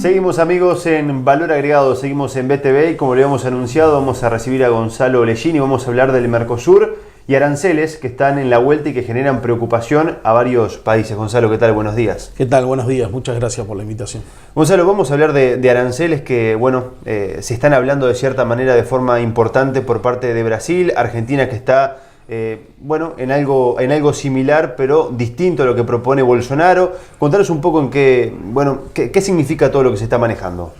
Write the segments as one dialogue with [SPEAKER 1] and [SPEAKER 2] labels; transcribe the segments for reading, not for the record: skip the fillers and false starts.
[SPEAKER 1] Seguimos, amigos, en Valor Agregado, seguimos en BTV y como le habíamos anunciado vamos a recibir a Gonzalo Leggini y vamos a hablar del Mercosur y aranceles que están en la vuelta y que generan preocupación a varios países. Gonzalo, ¿qué tal? Buenos días.
[SPEAKER 2] ¿Qué tal? Buenos días, muchas gracias por la invitación.
[SPEAKER 1] Gonzalo, vamos a hablar de aranceles que, bueno, se están hablando de cierta manera de forma importante por parte de Brasil, Argentina que está... bueno, en algo similar, pero distinto a lo que propone Bolsonaro. Contanos un poco qué significa todo lo que se está manejando.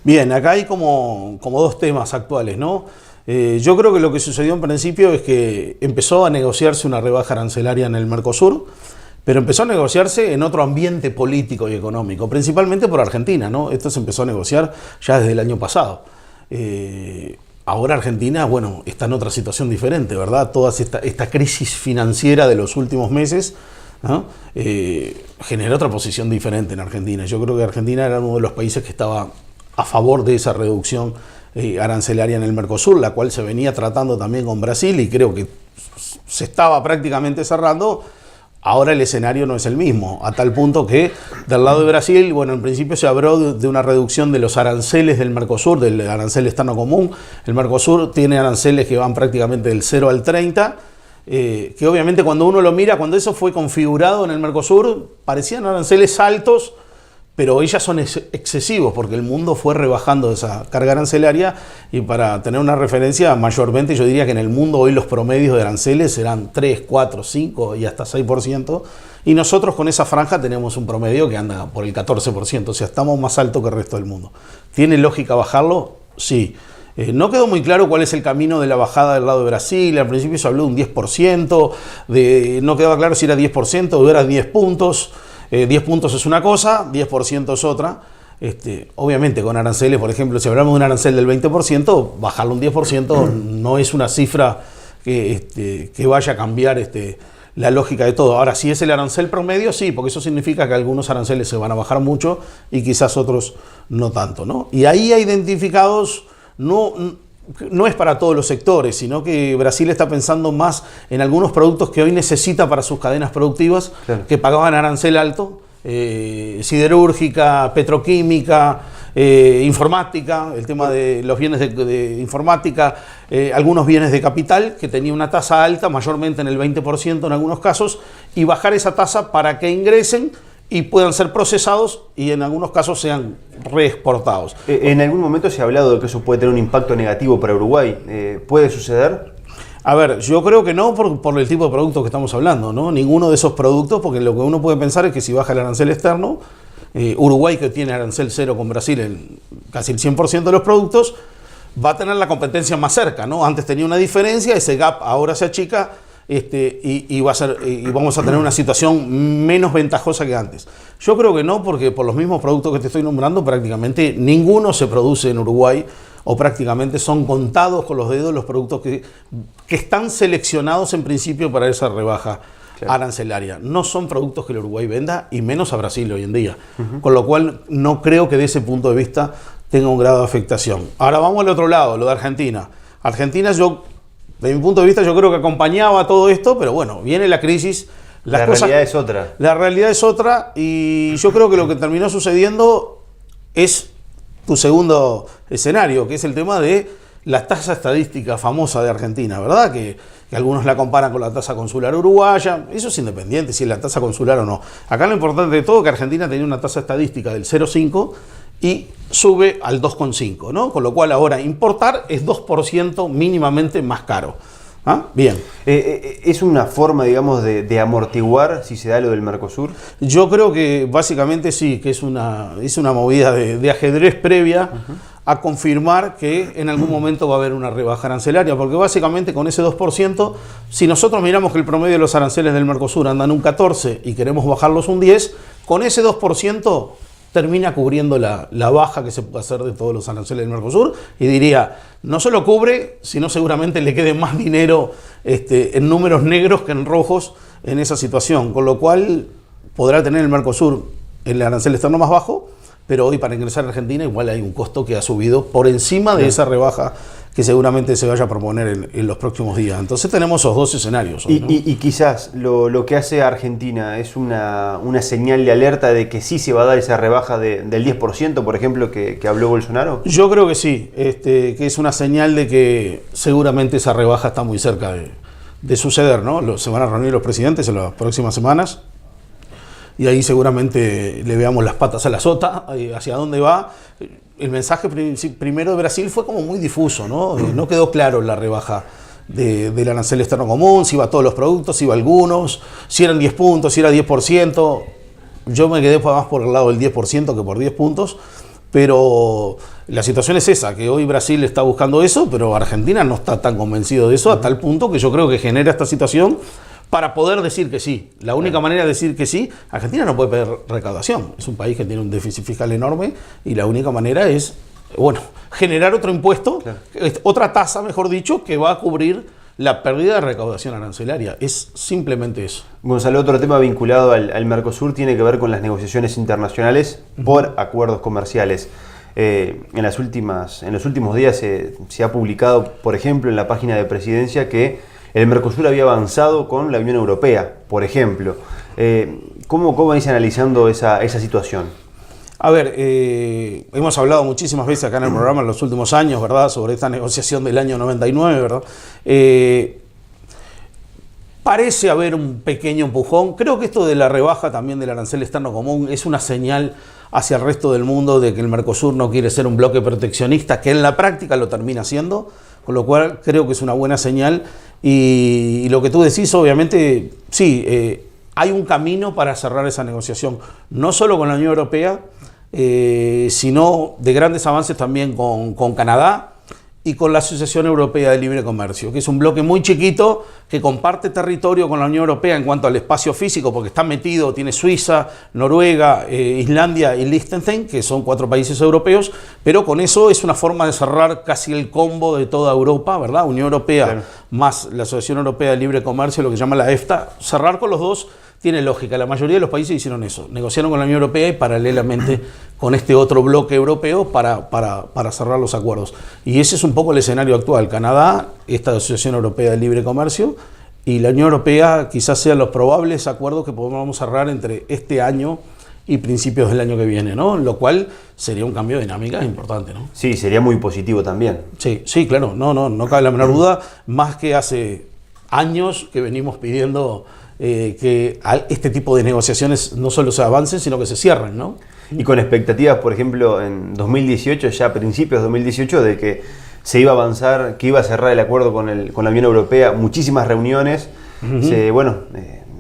[SPEAKER 2] Bien, acá hay como dos temas actuales, ¿no? Yo creo que lo que sucedió en principio es que empezó a negociarse una rebaja arancelaria en el Mercosur, pero empezó a negociarse en otro ambiente político y económico, principalmente por Argentina, ¿no? Esto se empezó a negociar ya desde el año pasado. Ahora Argentina, bueno, está en otra situación diferente, ¿verdad? Toda esta crisis financiera de los últimos meses, ¿no? Genera otra posición diferente en Argentina. Yo creo que Argentina era uno de los países que estaba a favor de esa reducción arancelaria en el Mercosur, la cual se venía tratando también con Brasil y creo que se estaba prácticamente cerrando. Ahora el escenario no es el mismo, a tal punto que del lado de Brasil, bueno, en principio se habló de una reducción de los aranceles del Mercosur, del arancel externo común. El Mercosur tiene aranceles que van prácticamente del 0 al 30, que obviamente cuando uno lo mira, cuando eso fue configurado en el Mercosur, parecían aranceles altos, pero ellas son excesivos porque el mundo fue rebajando esa carga arancelaria y para tener una referencia, mayormente yo diría que en el mundo hoy los promedios de aranceles serán 3, 4, 5 y hasta 6%, y nosotros con esa franja tenemos un promedio que anda por el 14%, o sea, estamos más alto que el resto del mundo. ¿Tiene lógica bajarlo? Sí. No quedó muy claro cuál es el camino de la bajada del lado de Brasil. Al principio se habló de un 10%, no quedaba claro si era 10% o era 10 puntos. 10 puntos es una cosa, 10% es otra. Obviamente con aranceles, por ejemplo, si hablamos de un arancel del 20%, bajarlo un 10% no es una cifra que vaya a cambiar la lógica de todo. Ahora, si es el arancel promedio, sí, porque eso significa que algunos aranceles se van a bajar mucho y quizás otros no tanto, ¿no? Y ahí hay identificados, no es para todos los sectores, sino que Brasil está pensando más en algunos productos que hoy necesita para sus cadenas productivas, claro, que pagaban arancel alto, siderúrgica, petroquímica, informática, el tema de los bienes de informática, algunos bienes de capital que tenía una tasa alta, mayormente en el 20% en algunos casos, y bajar esa tasa para que ingresen y puedan ser procesados y en algunos casos sean reexportados.
[SPEAKER 1] En algún momento se ha hablado de que eso puede tener un impacto negativo para Uruguay. ¿Puede suceder?
[SPEAKER 2] A ver, yo creo que no por el tipo de productos que estamos hablando, ¿no? Ninguno de esos productos, porque lo que uno puede pensar es que si baja el arancel externo, Uruguay, que tiene arancel cero con Brasil en casi el 100% de los productos, va a tener la competencia más cerca, ¿no? Antes tenía una diferencia, ese gap ahora se achica, y vamos a tener una situación menos ventajosa que antes. Yo creo que no, porque por los mismos productos que te estoy nombrando, prácticamente ninguno se produce en Uruguay, o prácticamente son contados con los dedos los productos que están seleccionados en principio para esa rebaja, claro, arancelaria. No son productos que el Uruguay venda, y menos a Brasil hoy en día. Con lo cual no creo que de ese punto de vista tenga un grado de afectación. Ahora vamos al otro lado, lo de Argentina. Argentina, de mi punto de vista, yo creo que acompañaba todo esto, pero bueno, viene la crisis.
[SPEAKER 1] La realidad es otra.
[SPEAKER 2] La realidad es otra, y yo creo que lo que terminó sucediendo es tu segundo escenario, que es el tema de la tasa estadística famosa de Argentina, ¿verdad? Que algunos la comparan con la tasa consular uruguaya. Eso es independiente si es la tasa consular o no. Acá lo importante de todo es que Argentina tenía una tasa estadística del 0,5 y sube al 2,5, ¿no? Con lo cual ahora importar es 2% mínimamente más caro. ¿Ah? Bien.
[SPEAKER 1] ¿Es una forma, digamos, de amortiguar si se da lo del Mercosur?
[SPEAKER 2] Yo creo que básicamente sí, que es una movida de ajedrez previa a confirmar que en algún momento va a haber una rebaja arancelaria, porque básicamente con ese 2%, si nosotros miramos que el promedio de los aranceles del Mercosur andan un 14 y queremos bajarlos un 10, con ese 2% termina cubriendo la baja que se puede hacer de todos los aranceles del Mercosur, y diría, no solo cubre, sino seguramente le quede más dinero en números negros que en rojos en esa situación, con lo cual podrá tener el Mercosur el arancel externo más bajo, pero hoy para ingresar a Argentina igual hay un costo que ha subido por encima de esa rebaja que seguramente se vaya a proponer en los próximos días. Entonces tenemos esos dos escenarios hoy, ¿no?
[SPEAKER 1] Y quizás lo que hace Argentina es una señal de alerta de que sí se va a dar esa rebaja del 10%, por ejemplo, que habló Bolsonaro.
[SPEAKER 2] Yo creo que sí, que es una señal de que seguramente esa rebaja está muy cerca de suceder, ¿no? Se van a reunir los presidentes en las próximas semanas y ahí seguramente le veamos las patas a la sota, hacia dónde va. El mensaje primero de Brasil fue como muy difuso, ¿no? No quedó claro la rebaja del arancel externo común, si iba a todos los productos, si iba a algunos, si eran 10 puntos, si era 10%. Yo me quedé más por el lado del 10% que por 10 puntos, pero la situación es esa, que hoy Brasil está buscando eso, pero Argentina no está tan convencido de eso, a tal punto que yo creo que genera esta situación para poder decir que sí. La única manera de decir que sí, Argentina no puede pedir recaudación. Es un país que tiene un déficit fiscal enorme y la única manera es, bueno, generar otro impuesto, otra tasa, mejor dicho, que va a cubrir la pérdida de recaudación arancelaria. Es simplemente eso.
[SPEAKER 1] Gonzalo, otro tema vinculado al Mercosur tiene que ver con las negociaciones internacionales por acuerdos comerciales. En los últimos días se ha publicado, por ejemplo, en la página de Presidencia que el Mercosur había avanzado con la Unión Europea, por ejemplo. ¿Cómo venís analizando esa situación?
[SPEAKER 2] A ver, hemos hablado muchísimas veces acá en el programa en los últimos años, ¿verdad?, sobre esta negociación del año 99, ¿verdad? Parece haber un pequeño empujón. Creo que esto de la rebaja también del arancel externo común es una señal hacia el resto del mundo de que el Mercosur no quiere ser un bloque proteccionista, que en la práctica lo termina siendo, con lo cual creo que es una buena señal. Y lo que tú decís, obviamente, sí, hay un camino para cerrar esa negociación, no solo con la Unión Europea, sino de grandes avances también con Canadá y con la Asociación Europea de Libre Comercio, que es un bloque muy chiquito que comparte territorio con la Unión Europea en cuanto al espacio físico, porque está metido, tiene Suiza, Noruega, Islandia y Liechtenstein, que son 4 países europeos, pero con eso es una forma de cerrar casi el combo de toda Europa, ¿verdad? Unión Europea, claro, más la Asociación Europea de Libre Comercio, lo que se llama la EFTA. Cerrar con los dos tiene lógica. La mayoría de los países hicieron eso, negociaron con la Unión Europea y paralelamente con este otro bloque europeo para cerrar los acuerdos. Y ese es un poco el escenario actual. Canadá, esta Asociación Europea de Libre Comercio, y la Unión Europea quizás sean los probables acuerdos que podamos cerrar entre este año y principios del año que viene, ¿no? Lo cual sería un cambio de dinámica importante, ¿no?
[SPEAKER 1] Sí, sería muy positivo también.
[SPEAKER 2] Sí, claro, no cabe la menor duda, más que hace años que venimos pidiendo que este tipo de negociaciones no solo se avancen, sino que se cierren, ¿no?
[SPEAKER 1] Y con expectativas, por ejemplo, en 2018, ya a principios de 2018, de que se iba a avanzar, que iba a cerrar el acuerdo con la Unión Europea, muchísimas reuniones,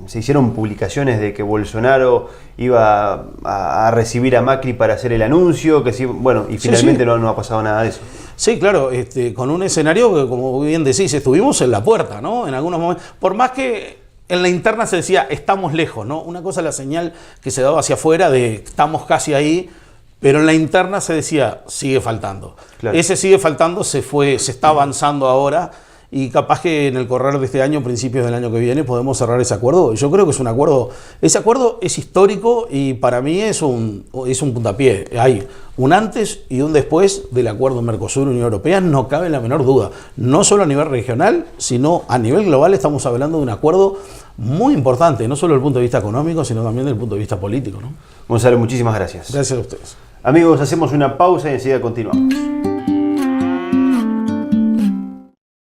[SPEAKER 1] se hicieron publicaciones de que Bolsonaro iba a recibir a Macri para hacer el anuncio, que sí, bueno, y finalmente sí. No ha pasado nada de eso.
[SPEAKER 2] Sí, claro, con un escenario que, como bien decís, estuvimos en la puerta, ¿no? En algunos momentos, por más que en la interna se decía, estamos lejos, ¿no? Una cosa es la señal que se daba hacia afuera de estamos casi ahí, pero en la interna se decía, sigue faltando. Claro. Ese sigue faltando se está avanzando ahora y capaz que en el correr de este año, principios del año que viene, podemos cerrar ese acuerdo. Yo creo que es un acuerdo, ese acuerdo es histórico y para mí es un puntapié. Hay un antes y un después del acuerdo Mercosur-Unión Europea, no cabe la menor duda. No solo a nivel regional, sino a nivel global estamos hablando de un acuerdo muy importante, no solo desde el punto de vista económico, sino también desde el punto de vista político, ¿no?
[SPEAKER 1] Gonzalo, muchísimas gracias.
[SPEAKER 2] Gracias a ustedes.
[SPEAKER 1] Amigos, hacemos una pausa y enseguida continuamos.